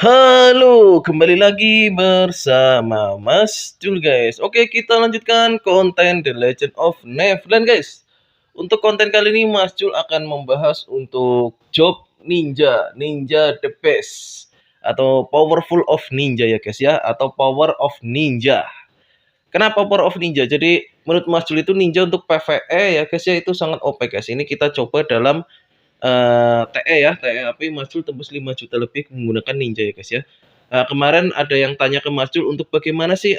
Halo, kembali lagi bersama Mas Jul guys. Oke, kita lanjutkan konten The Legend of Neverland guys. Untuk konten kali ini Mas Jul akan membahas untuk job ninja, ninja the best atau powerful of ninja ya guys ya, atau power of ninja. Kenapa power of ninja? Jadi menurut Mas Jul itu ninja untuk PvE ya guys ya, itu sangat OP guys. Ini kita coba dalam TE ya, TE api Mas Jul tembus 5 juta lebih menggunakan ninja ya guys ya. Kemarin ada yang tanya ke Mas Jul untuk bagaimana sih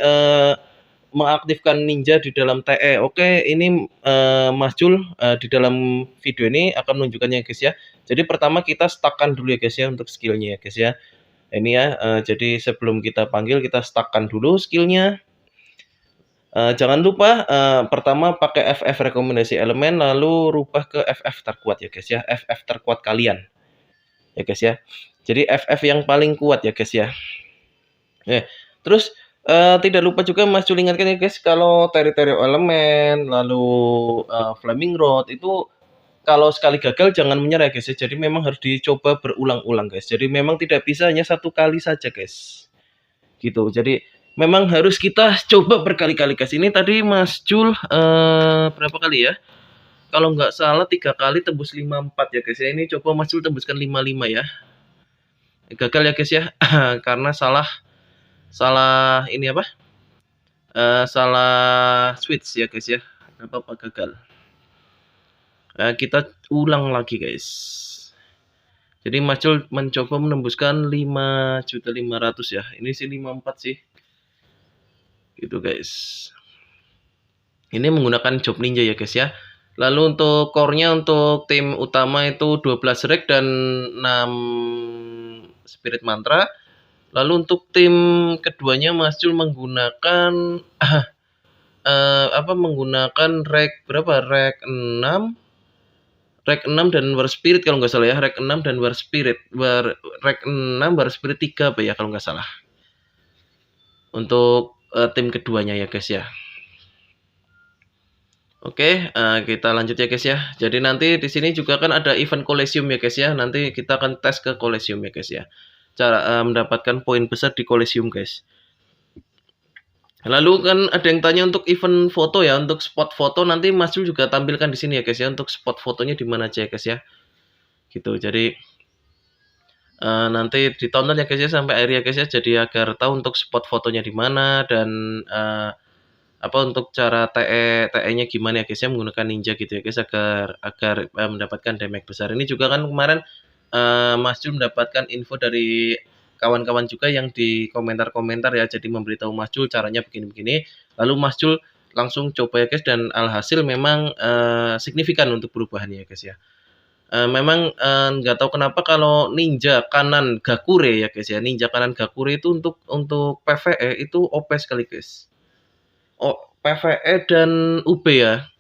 mengaktifkan ninja di dalam TE. Oke, ini Mas Jul di dalam video ini akan menunjukkannya ya guys ya. Jadi pertama kita stackkan dulu ya guys ya untuk skillnya ya guys ya. Ini ya, jadi sebelum kita panggil kita stackkan dulu skillnya. Jangan lupa pertama pakai FF rekomendasi elemen, lalu rubah ke FF terkuat ya guys ya, FF terkuat kalian ya guys ya. Jadi FF yang paling kuat ya guys ya. Terus tidak lupa juga Mas Jul ingatkan ya guys, kalau teritorial elemen lalu flaming rod itu kalau sekali gagal jangan menyerah guys ya. Jadi memang harus dicoba berulang-ulang guys. Jadi memang tidak bisa hanya satu kali saja guys. Gitu. Jadi memang harus kita coba berkali-kali guys. Ini tadi Mas Jul berapa kali ya? Kalau nggak salah 3 kali tembus 54 ya guys ya. Ini coba Mas Jul tembuskan 55 ya. Gagal ya guys ya. Karena salah ini apa? Salah switch ya guys ya. Apa gagal. Kita ulang lagi guys. Jadi Mas Jul mencoba menembuskan 5.500.000 ya. Ini sih 54 sih. Gitu guys. Ini menggunakan job ninja ya guys ya. Lalu untuk core-nya untuk tim utama itu 12 rek dan 6 spirit mantra. Lalu untuk tim keduanya Mas Jul menggunakan menggunakan rek berapa? Rek 6 dan war spirit kalau nggak salah ya. Rek 6 dan war spirit. Rek 6 war spirit 3 apa ya kalau nggak salah. Untuk tim keduanya ya guys ya. Oke, kita lanjut ya guys ya. Jadi nanti di sini juga kan ada event Colosseum ya guys ya. Nanti kita akan tes ke Colosseum ya guys ya. Cara mendapatkan poin besar di Colosseum guys. Lalu kan ada yang tanya untuk event foto ya, untuk spot foto nanti Mas Jul juga tampilkan di sini ya guys ya, untuk spot fotonya di mana aja ya guys ya. Gitu. Jadi nanti ditonton ya guys ya sampai akhir ya guys ya. Jadi agar tahu untuk spot fotonya di mana dan untuk cara TE-nya gimana ya guys ya, menggunakan ninja gitu ya guys agar mendapatkan damage besar. Ini juga kan kemarin Mas Jul mendapatkan info dari kawan-kawan juga yang di komentar-komentar ya, jadi memberitahu Mas Jul caranya begini-begini. Lalu Mas Jul langsung coba ya guys dan alhasil memang signifikan untuk perubahannya ya guys ya. Memang nggak tahu kenapa kalau ninja kanan Gakure ya guys ya, ninja kanan Gakure itu untuk PvE itu OP sekali guys. PvE dan UB ya.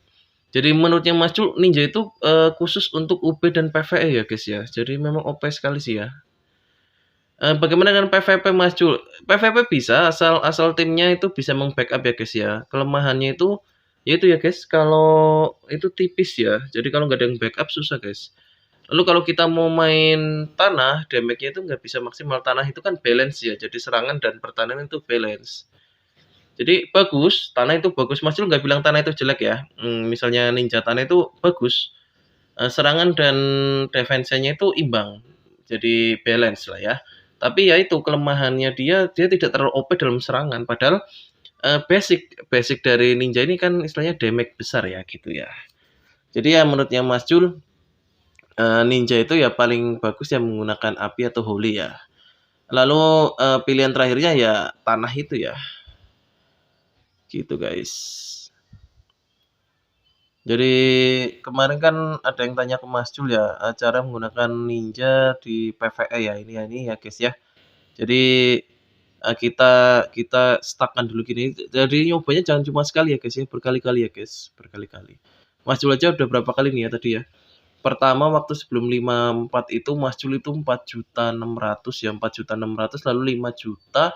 Jadi menurutnya Mas Jul ninja itu khusus untuk UB dan PvE ya guys ya. Jadi memang OP sekali sih ya. Bagaimana dengan PVP Mas Jul? PVP bisa asal timnya itu bisa meng-backup ya guys ya. Kelemahannya itu yaitu ya guys, kalau itu tipis ya. Jadi kalau nggak ada yang backup susah guys. Lalu kalau kita mau main tanah, damage-nya itu nggak bisa maksimal. Tanah itu kan balance ya. Jadi serangan dan pertahanan itu balance. Jadi bagus, tanah itu bagus. Mas Jul nggak bilang tanah itu jelek ya. Misalnya ninja tanah itu bagus. Serangan dan defense-nya itu imbang. Jadi balance lah ya. Tapi ya itu kelemahannya dia tidak terlalu OP dalam serangan. Padahal basic dari ninja ini kan istilahnya damage besar ya gitu ya. Jadi ya menurutnya Mas Jul ninja itu ya paling bagus yang menggunakan api atau holy ya. Lalu pilihan terakhirnya ya tanah itu ya. Gitu guys. Jadi kemarin kan ada yang tanya ke Mas Jul ya, cara menggunakan ninja di PvE ya ini ya guys ya. Jadi kita stuckkan dulu gini. Jadi nyobanya jangan cuma sekali ya guys ya, berkali-kali ya guys, berkali-kali. Mas Jul aja udah berapa kali nih ya tadi ya. Pertama waktu sebelum 54 itu Mas Jul itu 4.600.000 ya, 4.600.000 lalu 5 juta,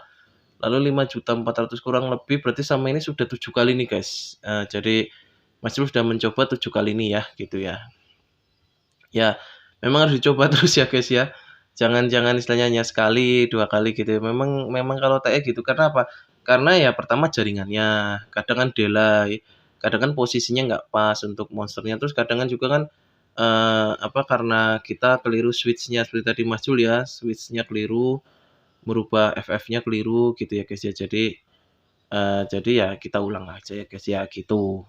lalu 5.400.000 kurang lebih berarti sama ini sudah 7 kali nih guys. Jadi Mas Jul sudah mencoba 7 kali ini ya gitu ya. Ya, memang harus dicoba terus ya guys ya. Jangan istilahnya hanya sekali, 2 kali gitu ya. Memang memang kalau TE gitu karena apa? Karena ya pertama jaringannya, kadang kan delay, kadang kan posisinya nggak pas untuk monsternya, terus kadang kan juga kan, apa, karena kita keliru switch-nya seperti tadi Mas Jul ya, switch-nya keliru, merubah FF-nya keliru gitu ya guys ya. Jadi ya kita ulang aja ya guys ya gitu.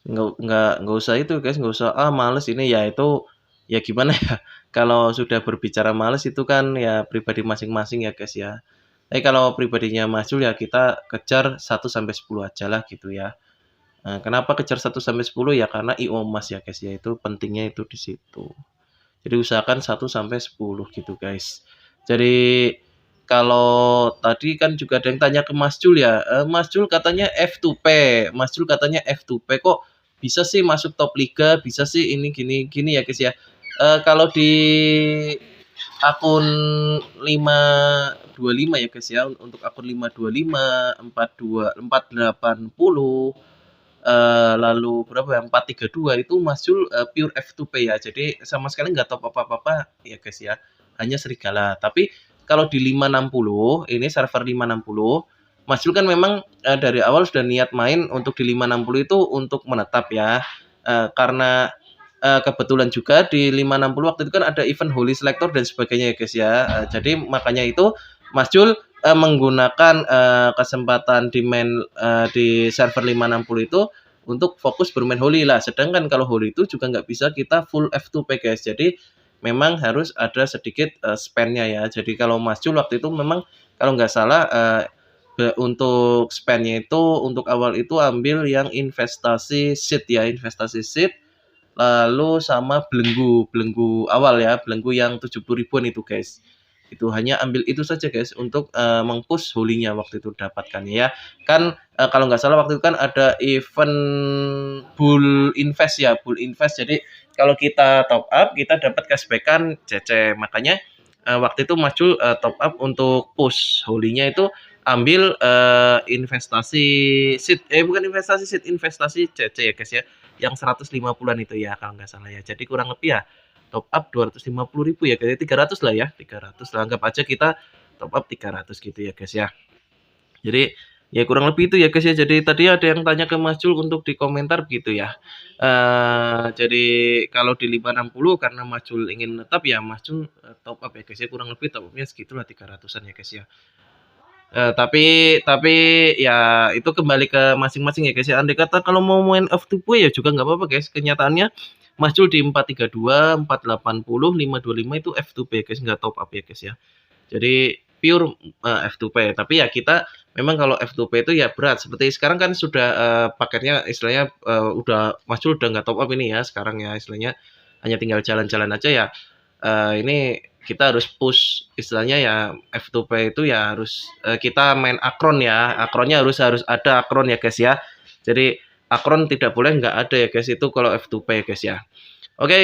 Nggak usah itu guys, nggak usah, "Ah males ini," ya itu, ya gimana ya, kalau sudah berbicara males itu kan ya pribadi masing-masing ya guys ya. Tapi kalau pribadinya Mas Jul ya kita kejar 1 sampai 10 ajalah gitu ya. Kenapa kejar 1 sampai 10 ya karena IO Mas ya guys ya, itu pentingnya itu di situ. Jadi usahakan 1 sampai 10 gitu guys. Jadi kalau tadi kan juga ada yang tanya ke Mas Jul ya, Mas Jul katanya F2P, Mas Jul katanya F2P kok bisa sih masuk top liga, bisa sih ini gini gini ya guys ya. Kalau di akun 525 ya guys ya, untuk akun 525, 4880, lalu berapa ya, 432 itu Mas Jul, pure F2P ya. Jadi sama sekali nggak top apa-apa ya guys ya, hanya serigala. Tapi kalau di 560, ini server 560, Mas Jul kan memang, dari awal sudah niat main untuk di 560 itu untuk menetap ya, karena, kebetulan juga di 560 waktu itu kan ada event Holy Selector dan sebagainya ya guys ya, jadi makanya itu Mas Jul, menggunakan, kesempatan di main, di server 560 itu untuk fokus bermain Holy lah. Sedangkan kalau Holy itu juga nggak bisa kita full F2P guys. Jadi memang harus ada sedikit, spend-nya ya. Jadi kalau Mas Jul waktu itu memang kalau nggak salah, untuk spend-nya itu untuk awal itu ambil yang investasi seed ya, investasi seed, lalu sama belenggu, belenggu awal ya, belenggu yang 70 ribuan itu guys. Itu hanya ambil itu saja guys untuk, meng-push Holy-nya waktu itu dapatkannya ya. Kan, kalau nggak salah waktu itu kan ada event Bull Invest ya, Bull Invest. Jadi kalau kita top up kita dapat cashback-an CC. Makanya, waktu itu Mas Jul, top up untuk push Holy-nya itu ambil, investasi seed, bukan investasi seed, investasi CC ya guys ya, yang 150-an itu ya kalau nggak salah ya. Jadi kurang lebih ya top up 250 ribu ya guys, 300 lah ya, 300 lah, anggap aja kita top up 300 gitu ya guys ya. Jadi ya kurang lebih itu ya guys ya. Jadi tadi ada yang tanya ke Mas Jul untuk di komentar begitu ya. Jadi kalau di 560 karena Mas Jul ingin menetap ya Mas Jul, top up ya guys ya, kurang lebih top up-nya segitulah 300-an ya guys ya. Tapi ya itu kembali ke masing-masing ya guys ya. Andai kata kalau mau main F2P ya juga nggak apa-apa guys. Kenyataannya Mas Jul di 432, 480, 525 itu F2P guys, nggak top up ya guys ya. Jadi pure, F2P. Tapi ya kita memang kalau F2P itu ya berat. Seperti sekarang kan sudah, paketnya istilahnya, udah Mas Jul udah nggak top up ini ya sekarang ya, istilahnya hanya tinggal jalan-jalan aja ya. Ini kita harus push istilahnya ya F2P itu ya harus, kita main Akron ya, Akronnya harus harus ada Akron ya guys ya. Jadi Akron tidak boleh nggak ada ya guys, itu kalau F2P ya guys ya. Oke,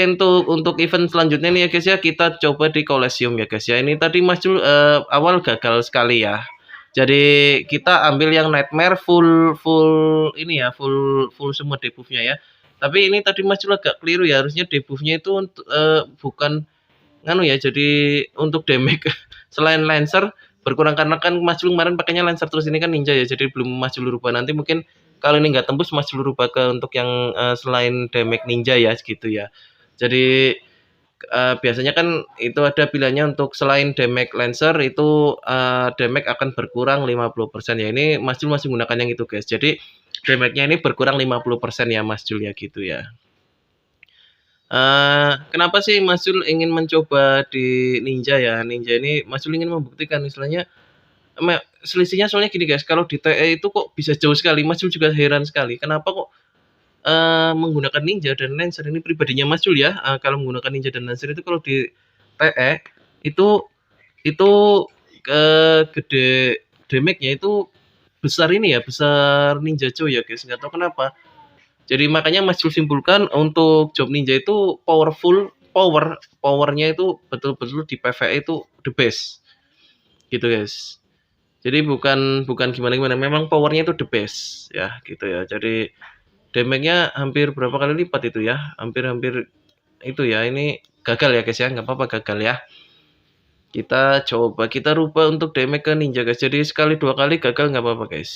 untuk event selanjutnya nih ya guys ya, kita coba di Colosseum ya guys ya. Ini tadi Mas Jul, awal gagal sekali ya. Jadi kita ambil yang Nightmare full full ini ya, full full semua debuff-nya ya. Tapi ini tadi Mas Jul agak keliru ya, harusnya debuff-nya itu bukan nganu ya, jadi untuk damage selain Lancer berkurang karena kan Mas Jul kemarin pakainya Lancer terus ini kan Ninja ya, jadi belum Mas Jul rubah. Nanti mungkin kalau ini nggak tembus Mas Jul rubah ke untuk yang, selain damage Ninja ya, gitu ya. Jadi, biasanya kan itu ada pilihannya untuk selain damage Lancer itu, damage akan berkurang 50% ya, ini Mas Jul masih menggunakan yang itu guys. Jadi damage-nya ini berkurang 50% ya Mas Jul ya, gitu ya. Kenapa sih Mas Jul ingin mencoba di Ninja ya? Ninja ini Mas Jul ingin membuktikan istilahnya selisihnya soalnya gini guys, kalau di TE itu kok bisa jauh sekali, Mas Jul juga heran sekali, kenapa kok, menggunakan Ninja dan Lancer ini pribadinya Mas Jul ya, kalau menggunakan Ninja dan Lancer itu kalau di TE itu itu, gede damage-nya itu besar ini ya, besar Ninja Joe ya guys, nggak tahu kenapa. Jadi makanya Mas Jul simpulkan untuk job ninja itu powernya itu betul-betul di PvE itu the best, gitu guys. Jadi bukan bukan gimana-gimana, memang powernya itu the best ya, gitu ya. Jadi damage-nya hampir berapa kali lipat itu ya, hampir-hampir itu ya, ini gagal ya guys ya, nggak apa-apa gagal ya. Kita coba kita rubah untuk damage ke ninja, guys. Jadi sekali 2 kali gagal nggak apa-apa, guys.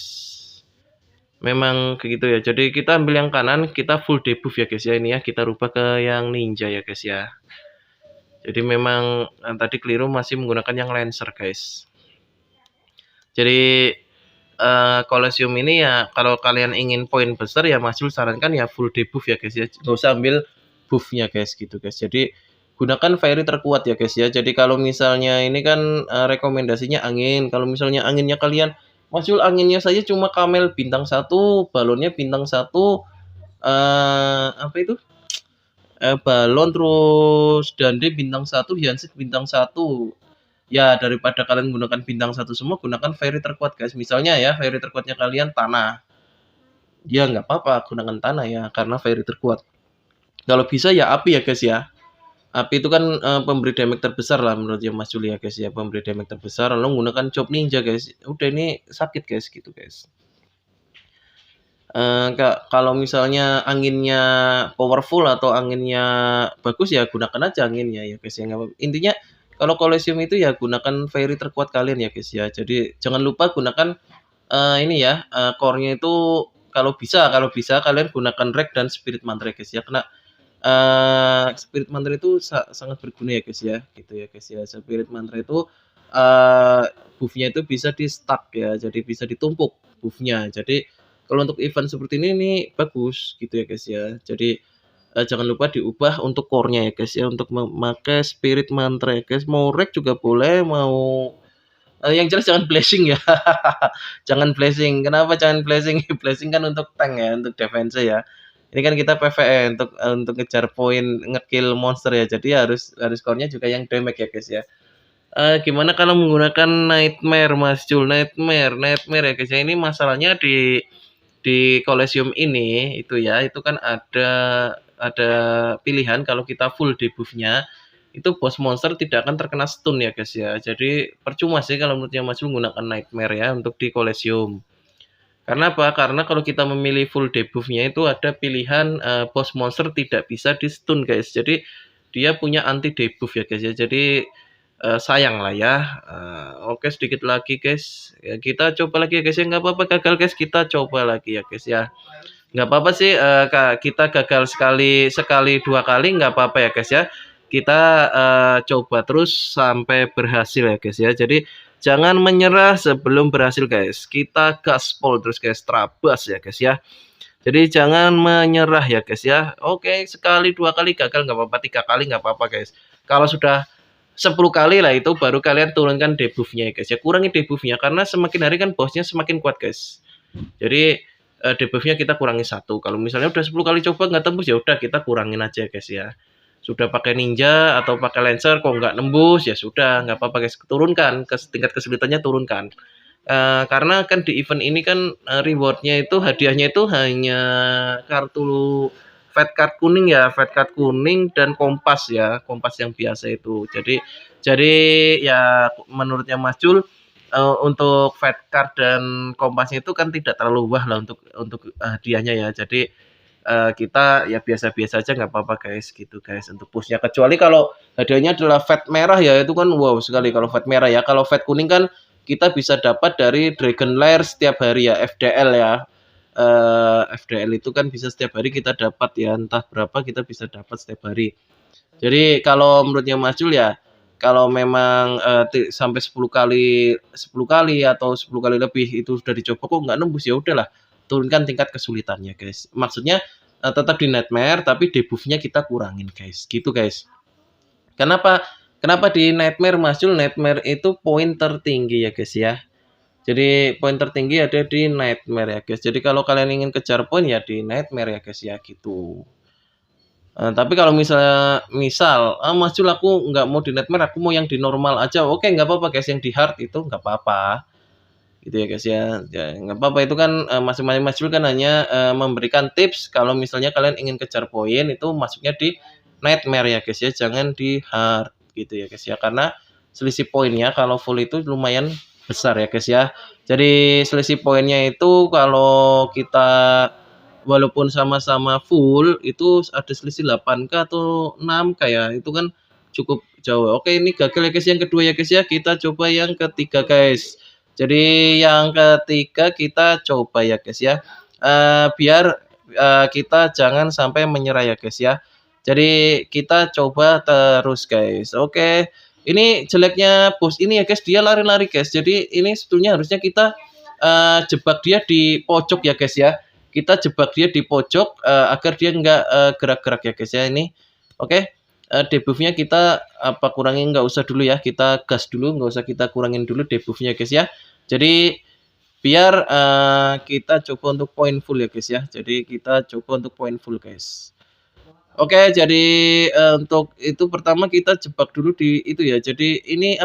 Memang kayak gitu ya. Jadi kita ambil yang kanan, kita full debuff ya, guys ya. Ini ya, kita rubah ke yang ninja ya, guys ya. Jadi memang tadi keliru masih menggunakan yang lancer, guys. Jadi Colosseum ini ya kalau kalian ingin poin besar ya Mas Jul sarankan ya full debuff ya guys ya. Nggak usah ambil buffnya guys gitu guys. Jadi gunakan fairy terkuat ya guys ya. Jadi kalau misalnya ini kan rekomendasinya angin. Kalau misalnya anginnya kalian Mas Jul anginnya saja cuma Camel bintang 1, balonnya bintang 1, apa itu? Balon terus Dande bintang 1, Hyacinth bintang 1. Ya daripada kalian gunakan bintang 1 semua, gunakan fairy terkuat guys. Misalnya ya fairy terkuatnya kalian tanah, ya nggak apa-apa gunakan tanah ya karena fairy terkuat. Kalau bisa ya api ya guys ya. Api itu kan pemberi damage terbesar lah menurut ya Mas Juli ya guys ya, pemberi damage terbesar. Lalu menggunakan chop ninja guys. Udah ini sakit guys gitu guys. Kalau misalnya anginnya powerful atau anginnya bagus ya gunakan aja anginnya ya guys ya. Intinya kalau Colosseum itu ya gunakan fairy terkuat kalian ya guys ya. Jadi jangan lupa gunakan ini ya core-nya itu kalau bisa kalian gunakan rek dan spirit mantra guys ya. Karena spirit mantra itu sangat berguna ya guys ya. Gitu ya guys ya. Spirit mantra itu buff-nya itu bisa di stack ya. Jadi bisa ditumpuk buff-nya. Jadi kalau untuk event seperti ini bagus gitu ya guys ya. Jadi jangan lupa diubah untuk core-nya ya guys ya, untuk memakai spirit mantra ya guys. Mau rek juga boleh, mau yang jelas jangan blessing ya. Jangan blessing. Kenapa jangan blessing? Blessing kan untuk tank ya, untuk defense ya. Ini kan kita PvE untuk ngejar poin, ngekill monster ya. Jadi harus core-nya juga yang damage ya guys ya. Gimana kalau menggunakan nightmare Mas Jul? Nightmare ya guys ya. Ini masalahnya di Colosseum ini itu ya, itu kan ada pilihan kalau kita full debuff-nya, itu boss monster tidak akan terkena stun ya guys ya. Jadi percuma sih kalau menurutnya Mas menggunakan nightmare ya untuk di Colosseum. Karena apa? Karena kalau kita memilih full debuff-nya itu ada pilihan boss monster tidak bisa di stun guys. Jadi dia punya anti debuff ya guys ya. Jadi sayang lah ya. Oke sedikit lagi guys. Ya, kita coba lagi ya guys ya. Nggak apa-apa gagal guys. Kita coba lagi ya guys ya. Nggak apa-apa sih kita gagal sekali 2 kali nggak apa-apa ya guys ya. Kita coba terus sampai berhasil ya guys ya. Jadi jangan menyerah sebelum berhasil guys. Kita gaspol terus guys. Trabas ya guys ya. Jadi jangan menyerah ya guys ya. Oke sekali 2 kali gagal nggak apa-apa. 3 kali nggak apa-apa guys. Kalau sudah 10 kali lah itu baru kalian turunkan debuff-nya ya guys ya. Kurangi debuff-nya karena semakin hari kan bosnya semakin kuat guys. Jadi debuff-nya kita kurangi 1. Kalau misalnya udah 10 kali coba nggak tembus ya udah kita kurangin aja guys ya. Sudah pakai ninja atau pakai lancer kok nggak nembus ya sudah nggak apa-apa guys. Turunkan ke tingkat kesulitannya turunkan. Karena kan di event ini kan rewardnya itu hadiahnya itu hanya kartu fat card kuning ya, fat card kuning dan kompas ya, kompas yang biasa itu. Jadi ya menurutnya Mas Jul untuk fat card dan kompasnya itu kan tidak terlalu wah lah untuk hadiahnya ya. Jadi kita ya biasa-biasa aja nggak apa-apa guys gitu guys untuk pushnya. Kecuali kalau hadiahnya adalah fat merah ya itu kan wow sekali kalau fat merah ya. Kalau fat kuning kan kita bisa dapat dari Dragon Lair setiap hari ya FDL ya. FDL itu kan bisa setiap hari kita dapat ya entah berapa kita bisa dapat setiap hari. Jadi kalau menurutnya Mas Jul ya kalau memang sampai 10 kali atau 10 kali lebih itu sudah dicoba kok nggak nembus ya udahlah turunkan tingkat kesulitannya guys. Maksudnya tetap di nightmare tapi debuff-nya kita kurangin guys. Gitu guys. Kenapa di nightmare Mas Jul? Nightmare itu poin tertinggi ya guys ya. Jadi poin tertinggi ada di nightmare ya guys. Jadi kalau kalian ingin kejar poin ya di nightmare ya guys ya gitu. Tapi kalau misal Mas Jul aku nggak mau di nightmare, aku mau yang di normal aja. Oke nggak apa-apa guys, yang di hard itu nggak apa-apa. Gitu ya guys ya. Ya nggak apa-apa itu kan masing-masing Mas Jul kan hanya memberikan tips kalau misalnya kalian ingin kejar poin itu masuknya di nightmare ya guys ya, jangan di hard gitu ya guys ya. Karena selisih poinnya kalau full itu lumayan besar ya guys ya. Jadi selisih poinnya itu kalau kita walaupun sama-sama full itu ada selisih 8k atau 6k ya. Itu kan jauh. Oke, ini gagal ya guys yang kedua ya guys ya. Kita coba yang ketiga guys. Jadi yang ketiga kita coba ya guys ya. Biar kita jangan sampai menyerah ya guys ya. Jadi kita coba terus guys. Oke. Ini jeleknya bos ini ya guys, dia lari-lari guys. Jadi ini sebetulnya harusnya kita jebak dia di pojok ya guys ya. Kita jebak dia di pojok agar dia nggak gerak-gerak ya guys ya ini. Oke. Debuffnya kita kurangin, nggak usah dulu ya, kita gas dulu, nggak usah kita kurangin dulu debuffnya guys ya. Jadi biar kita coba untuk point full ya guys ya. Jadi kita coba untuk point full guys. Oke, jadi untuk itu pertama kita jebak dulu di itu ya. Jadi ini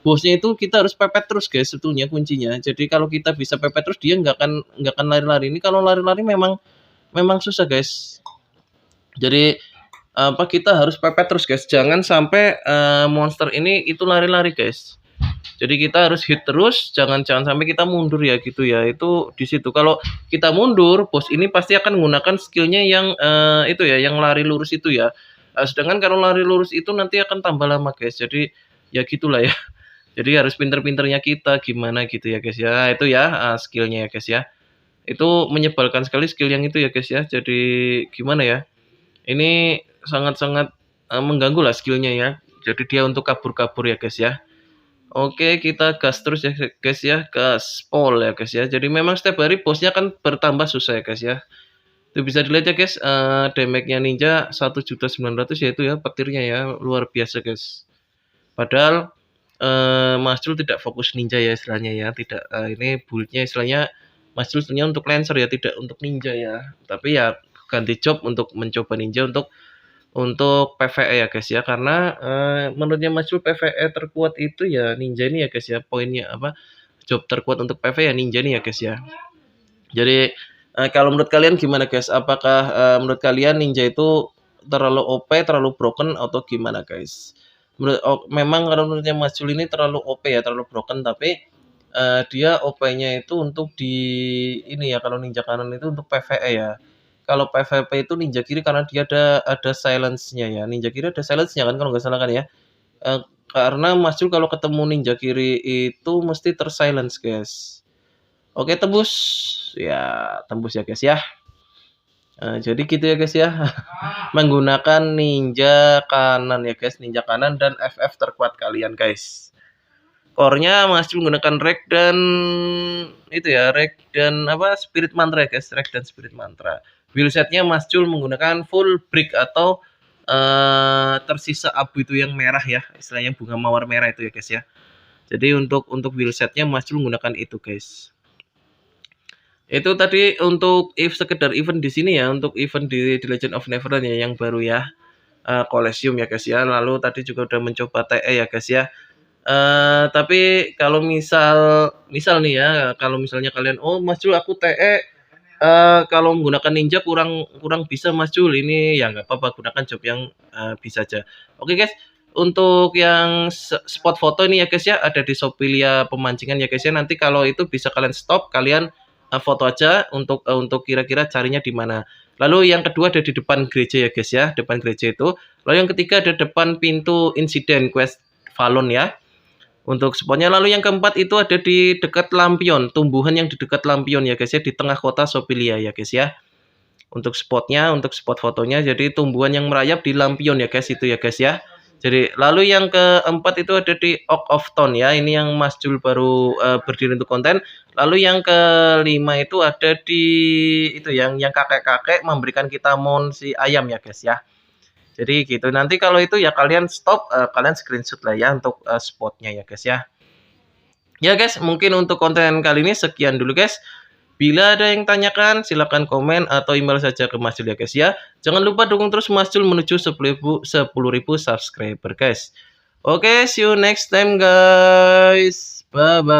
bosnya itu kita harus pepet terus guys, sebetulnya kuncinya. Jadi kalau kita bisa pepet terus dia nggak akan lari-lari. Ini kalau lari-lari memang susah guys. Jadi kita harus pepet terus guys. Jangan sampai monster ini itu lari-lari guys. Jadi kita harus hit terus, jangan sampai kita mundur ya gitu ya. Itu di situ. Kalau kita mundur, bos ini pasti akan menggunakan skillnya yang itu ya, yang lari lurus itu ya. Sedangkan kalau lari lurus itu nanti akan tambah lama guys. Jadi ya gitulah ya. Jadi harus pinter-pinternya kita gimana gitu ya guys ya. Itu ya skillnya ya guys ya. Itu menyebalkan sekali skill yang itu ya guys ya. Jadi gimana ya? Ini sangat-sangat mengganggu lah skillnya ya. Jadi dia untuk kabur-kabur ya guys ya. Oke, kita gas terus ya guys ya, gaspol ya guys ya. Jadi memang setiap hari bosnya akan bertambah susah ya guys ya. Itu bisa dilihat ya guys, damage-nya ninja 1.900.000 ya itu ya petirnya ya, luar biasa guys. Padahal Mas Jul tidak fokus ninja ya istilahnya ya, tidak ini build-nya istilahnya Mas Jul sebenarnya untuk lancer ya, tidak untuk ninja ya. Tapi ya ganti job untuk mencoba ninja untuk PvE ya guys ya, karena menurutnya Mas Jul PvE terkuat itu ya ninja ini ya guys ya, poinnya job terkuat untuk PvE ya ninja ini ya guys ya. Jadi kalau menurut kalian gimana guys, apakah menurut kalian ninja itu terlalu OP, terlalu broken atau gimana guys? Memang kalau menurutnya Mas Jul ini terlalu OP ya, terlalu broken, tapi dia OP-nya itu untuk di ini ya, kalau ninja kanan itu untuk PvE ya. Kalau PvP itu ninja kiri karena dia ada silence-nya ya. Ninja kiri ada silence-nya kan kalau nggak salah kan ya. Karena Mas Jul kalau ketemu ninja kiri itu mesti tersilence guys. Oke, tembus. Ya, tembus ya guys ya. Jadi gitu ya guys ya. Menggunakan ninja kanan ya guys, ninja kanan dan FF terkuat kalian guys. Core-nya Mas Jul menggunakan rek dan itu ya, rek dan spirit mantra ya guys, rek dan spirit mantra. Build setnya Mas Jul menggunakan full brick atau tersisa abu itu yang merah ya, istilahnya bunga mawar merah itu ya guys ya. Jadi untuk build setnya Mas Jul menggunakan itu guys. Itu tadi untuk sekedar event di sini ya, untuk event di Legend of Neverland ya yang baru ya, Colosseum ya guys ya. Lalu tadi juga udah mencoba TE ya guys ya. Tapi kalau misal nih ya, kalau misalnya kalian, oh Mas Jul aku TE kalau menggunakan ninja kurang bisa Mas Jul, ini ya nggak apa-apa, gunakan job yang bisa aja. Oke guys, untuk yang spot foto ini ya guys ya, ada di Shopee pemancingan ya guys ya. Nanti kalau itu bisa kalian stop, kalian foto aja untuk kira-kira carinya di mana. Lalu yang kedua ada di depan gereja ya guys ya, depan gereja itu. Lalu yang ketiga ada depan pintu insiden quest Valon ya. Untuk spotnya. Lalu yang keempat itu ada di dekat lampion, tumbuhan yang di dekat lampion ya guys ya, di tengah kota Sopilia ya guys ya. Untuk spotnya, untuk spot fotonya, jadi tumbuhan yang merayap di lampion ya guys, itu ya guys ya. Jadi lalu yang keempat itu ada di Oak of Town ya, ini yang Mas Jul baru berdiri untuk konten. Lalu yang kelima itu ada di itu yang kakek-kakek memberikan kita mon si ayam ya guys ya. Jadi gitu, nanti kalau itu ya kalian stop, kalian screenshot lah ya untuk spotnya ya guys ya. Ya guys, mungkin untuk konten kali ini sekian dulu guys. Bila ada yang tanyakan, silahkan komen atau email saja ke Mas Jul ya guys ya. Jangan lupa dukung terus Mas Jul menuju 10.000 subscriber guys. Oke, see you next time guys. Bye-bye.